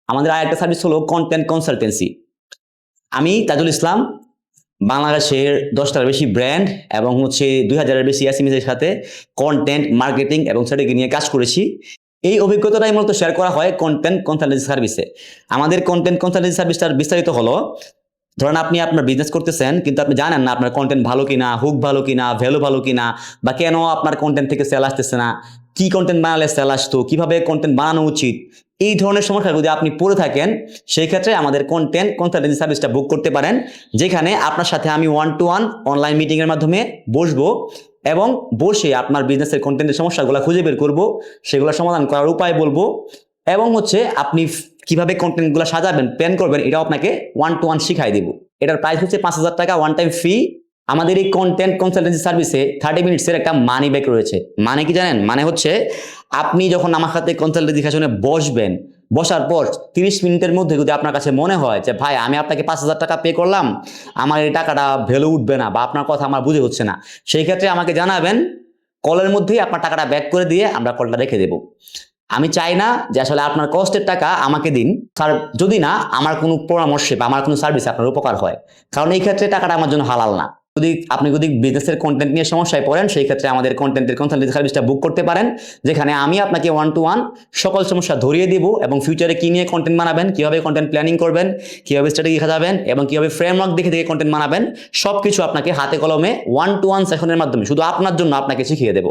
আমাদের আরেকটা সার্ভিস হলো কন্টেন্ট কনসালটেন্সি। আমি তাজুল ইসলাম বাংলাদেশের 10টার বেশি ব্র্যান্ড এবং 2000-এর বেশি এসএমএস এর সাথে কন্টেন্ট মার্কেটিং এবং স্ট্র্যাটেজি নিয়ে কাজ করেছি। এই অভিজ্ঞতাটাই মূলত শেয়ার করা হয় কন্টেন্ট কনসালটেন্সি সার্ভিসে। আমাদের কন্টেন্ট কনসালটেন্সি সার্ভিসটার বিস্তারিত হলো, ধরেন আপনি আপনার বিজনেস করতেছেন কিন্তু আপনি জানেন না আপনার কন্টেন্ট ভালো কিনা, হুক ভালো কিনা, ভ্যালু ভালো কিনা, বা কেন আপনার কন্টেন্ট থেকে সেল আসতেছে না, কি কন্টেন্ট বানালে সেল আসতো, কিভাবে কন্টেন্ট বানানো উচিত। এই ধরনের সমস্যা যদি আপনি পড়ে থাকেন, সেই ক্ষেত্রে আমাদের কন্টেন্ট কনসালটেন্সি সার্ভিসটা বুক করতে পারেন, যেখানে আপনার সাথে আমি 1-to-1 অনলাইন মিটিংয়ের মাধ্যমে বসবো এবং বসে আপনার বিজনেসের কন্টেন্টের সমস্যাগুলো খুঁজে বের করব, সেগুলো সমাধান করার উপায় বলবো, এবং আপনি কিভাবে কন্টেন্টগুলো সাজাবেন, প্ল্যান করবেন, এটাও আপনাকে 1-to-1 শিখাই দিব। এটার প্রাইস হচ্ছে 5000 টাকা, ওয়ান টাইম ফি। আমাদের এই কন্টেন্ট কনসালটেন্সি সার্ভিসে 30 মিনিটসের একটা মানি ব্যাক রয়েছে। মানে কি জানেন? মানে হচ্ছে আপনি যখন আমার সাথে কনসালটেন্সি সেশনে বসবেন, বসার পর 30 মিনিটের মধ্যে যদি আপনার কাছে মনে হয় যে ভাই আমি আপনাকে 5000 টাকা পে করলাম, আমার এই টাকাটা ভ্যালু উঠবে না বা আপনার কথা আমার বুঝে হচ্ছে না, সেই ক্ষেত্রে আমাকে জানাবেন, কলের মধ্যেই আপনার টাকাটা ব্যাক করে দিয়ে আমরা কলটা রেখে দেব। আমি চাই না যে আসলে আপনার কষ্টের টাকা আমাকে দিন, স্যার, যদি না আমার কোনো পরামর্শে বা আমার কোনো সার্ভিসে আপনার উপকার হয়, কারণ এই ক্ষেত্রে টাকাটা আমার জন্য হালাল না। যদি বিজনেসের কন্টেন্ট নিয়ে সমস্যায় পড়েন, সেই ক্ষেত্রে আমাদের কন্টেন্টের কনসালটেন্সি সার্ভিসটা বুক করতে পারেন, যেখানে আমি আপনাকে 1-to-1 সকল সমস্যা ধরিয়ে দিব এবং ফিউচারে কি নিয়ে কন্টেন্ট বানাবেন, কিভাবে কন্টেন্ট প্ল্যানিং করবেন, কিভাবে স্ট্র্যাটেজি সাজাবেন এবং কিভাবে ফ্রেমওয়ার্ক দেখে দেখে কন্টেন্ট বানাবেন, সবকিছু আপনাকে হাতে কলমে 1-to-1 সেশনের মাধ্যমে শুধু আপনার জন্য আপনাকে শিখিয়ে দেব।